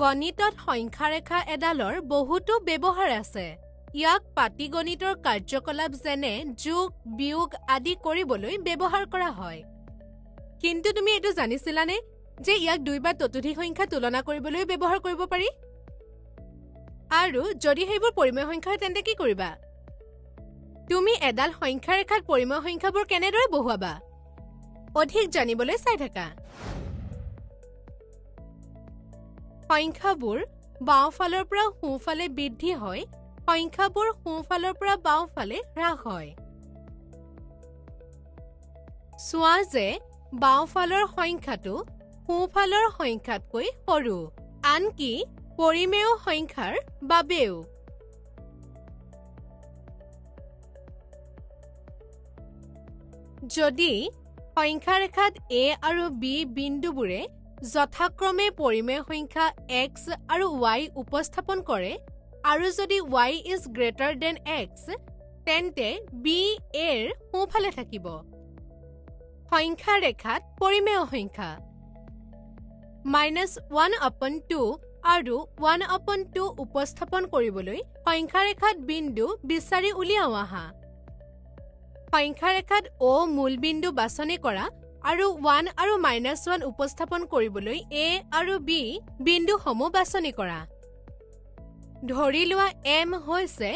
গণিতত সংখ্যাৰেখা এডালৰ বহুতো ব্যৱহাৰ আছে। ইয়াক পাটীগণিতৰ কাৰ্যকলাপ যেনে যোগ, বিয়োগ আদি কৰিবলৈ ব্যৱহাৰ কৰা হয়। কিন্তু তুমি এইটো জানিছিলানে যে ইয়াক 2 বা ততোধিক সংখ্যা তুলনা কৰিবলৈ ব্যৱহাৰ কৰিব পাৰি? আৰু যদি সেইবোৰ পৰিমেয় সংখ্যা হয় তেন্তে কি কৰিবা? তুমি এডাল সংখ্যাৰেখাত পৰিমেয় সংখ্যাবোৰ কেনেদৰে বহুৱাবা? অধিক জানিবলৈ চাই থাকা। সংখ্যাবোৰ বাওঁফালৰ পৰা সোঁফালে বৃদ্ধি হয়, সংখ্যাবোৰ সোঁফালৰ পৰা বাওঁফালে হ্ৰাস হয়। চোৱা যে বাওঁফালৰ সংখ্যাটো সোঁফালৰ সংখ্যাতকৈ সৰু, আনকি পৰিমেয় সংখ্যাৰ বাবেও। যদি সংখ্যাৰেখাত A আৰু B বিন্দুবোৰে যথাক্ৰমে পৰিমেয় সংখ্যা x আৰু y উপস্থাপন কৰে আৰু যদি y is greater than x, তেন্তে B A ৰ সোঁফালে থাকিব। সংখ্যাৰেখাত পৰিমেয় সংখ্যা -1/2 আৰু 1/2 উপস্থাপন কৰিবলৈ সংখ্যাৰেখাত বিন্দু বিচাৰি উলিয়াও আহা। সংখ্যাৰেখাত O মূলবিন্দু বাছনি কৰা আৰু 1 আৰু -1 উপস্থাপন কৰিবলৈ A আৰু B বিন্দুসমূহ বাছনি কৰা। ধৰি লোৱা M হৈছে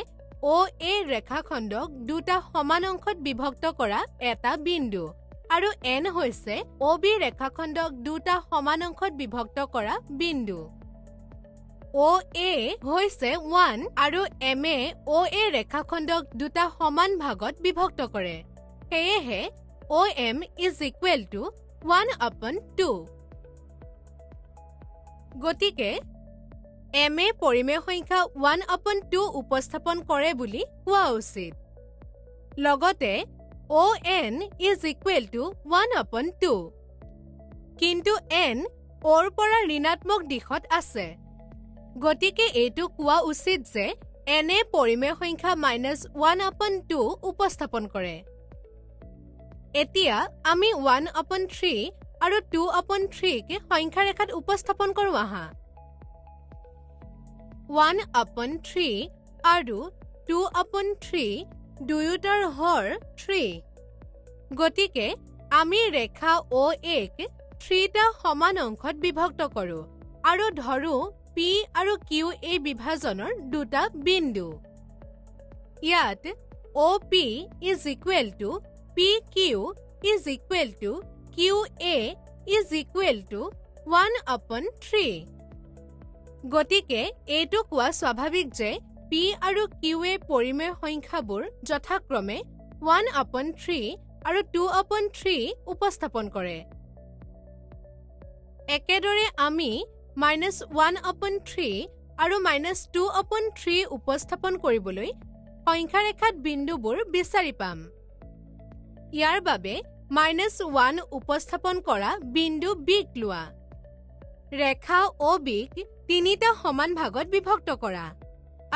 OA ৰেখাখণ্ডক দুটা সমান অংশত বিভক্ত কৰা এটা বিন্দু আৰু N হৈছে OB ৰেখাখণ্ডক দুটা সমান অংশত বিভক্ত কৰা বিন্দু। OA হৈছে 1 আৰু M এ OA ৰেখাখণ্ডক দুটা সমান ভাগত বিভক্ত কৰে। সেয়েহে OM is equal to 1/2। গতিকে M এ পৰিমেয় সংখ্যা 1/2 উপস্থাপন কৰে বুলি কোৱা উচিত। লগতে ON is equal to 1/2। কিন্তু N Oৰ পৰা ঋণাত্মক দিশত আছে। গতিকে এইটো কোৱা উচিত যে N এ পৰিমেয় সংখ্যা -1/2 উপস্থাপন কৰে। এতিয়া আমি 1/3 আৰু 2/3 ক সংখ্যাৰেখাত উপস্থাপন কৰোঁ আহা। 1/3 আৰু 2/3 দুয়োটাৰ হৰ 3। গতিকে আমি ৰেখা OA ক 3টা সমান অংশত বিভক্ত কৰোঁ আৰু ধৰো P আৰু Q এই বিভাজনৰ দুটা বিন্দু। ইয়াত OP is equal to PQ is equal to QA is equal to 1/3। গতিকে এইটো কোৱা স্বাভাৱিক যে P আৰু Q এ পৰিমেয় সংখ্যাবোৰ যথাক্ৰমে 1/3 আৰু 2/3 উপস্থাপন কৰে। একেদৰে আমি -1/3 আৰু -2/3 উপস্থাপন কৰিবলৈ সংখ্যাৰেখাত বিন্দুবোৰ বিচাৰি পাম। ইয়াৰ বাবে -1 উপস্থাপন কৰা বিন্দু Bক লোৱা। ৰেখা OBক 3টা সমান ভাগত বিভক্ত কৰা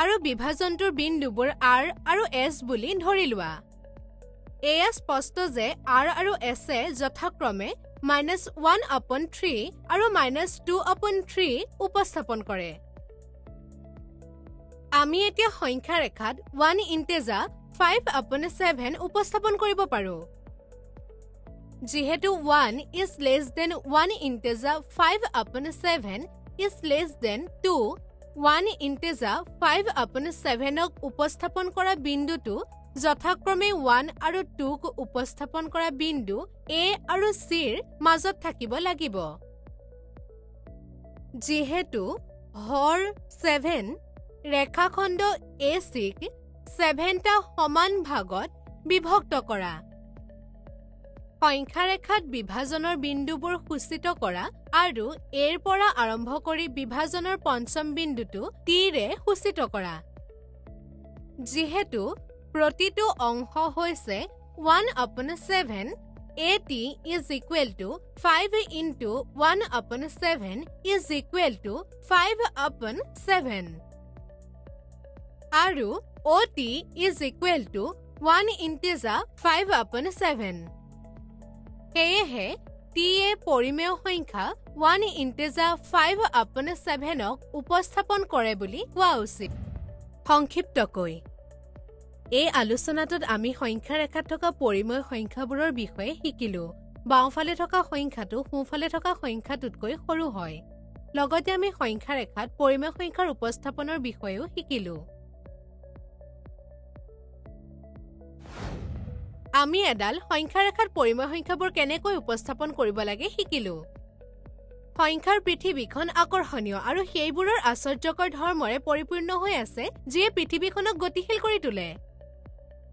আৰু বিভাজনটোৰ বিন্দুবোৰ R আৰু S বুলি ধৰি লোৱা। এয়া স্পষ্ট যে R আৰু S এ যথাক্ৰমে -1/3 আৰু -2/3 উপস্থাপন কৰে। আমি এতিয়া সংখ্যাৰেখাত 1 ইন্টিজাৰ 5/7 উপস্থাপন কৰিব পাৰোঁ। যিহেতু 1 is less than 1 integer 5/7 is less than 2, 1 integer 5/7ক উপস্থাপন কৰা বিন্দুটো যথাক্ৰমে 1 আৰু 2ক উপস্থাপন কৰা বিন্দু A আৰু Cৰ মাজত থাকিব লাগিব। যিহেতু হৰ 7 ৰেখাখণ্ড ACক 7টা সমান ভাগত বিভক্ত কৰা। সংখ্যাৰেখাত বিভাজনৰ বিন্দুবোৰ সূচিত কৰা আৰু এৰ পৰা আৰম্ভ কৰি বিভাজনৰ পঞ্চম বিন্দুটো Tৰে সূচিত কৰা। যিহেতু প্ৰতিটো অংশ হৈছে 1/7, AT is equal to 5 into 1/7 is equal to 5/7 আৰু OT is equal to 1 integer 5/7। সেয়েহে টিয়ে পৰিমেয় সংখ্যা 1 ইন্টিজাৰ 5/7ক উপস্থাপন কৰে বুলি কোৱা উচিত। সংক্ষিপ্তকৈ এই আলোচনাটোত আমি সংখ্যা ৰেখাত থকা পৰিমেয় সংখ্যাবোৰৰ বিষয়ে শিকিলো। বাওঁফালে থকা সংখ্যাটো সোঁফালে থকা সংখ্যাটোতকৈ সৰু হয়। লগতে আমি সংখ্যা ৰেখাত পৰিমেয় সংখ্যাৰ উপস্থাপনৰ বিষয়েও শিকিলো। আমি এডাল সংখ্যা ৰেখাত পৰিমেয় সংখ্যাবোৰ কেনেকৈ উপস্থাপন কৰিব লাগে শিকিলো। সংখ্যাৰ পৃথিৱীখন আকৰ্ষণীয় আৰু সেইবোৰৰ আশ্চৰ্যকৰ ধৰ্মৰে পৰিপূৰ্ণ হৈ আছে যিয়ে পৃথিৱীখনক গতিশীল কৰি তোলে।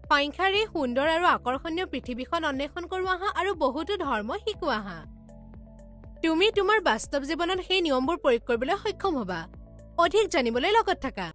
সংখ্যাৰ এই সুন্দৰ আৰু আকৰ্ষণীয় পৃথিৱীখন অন্বেষণ কৰো আহা আৰু বহুতো ধৰ্ম শিকো আহা। তুমি তোমাৰ বাস্তৱ জীৱনত সেই নিয়মবোৰ প্ৰয়োগ কৰিবলৈ সক্ষম হ'বা। অধিক জানিবলৈ লগত থাকা।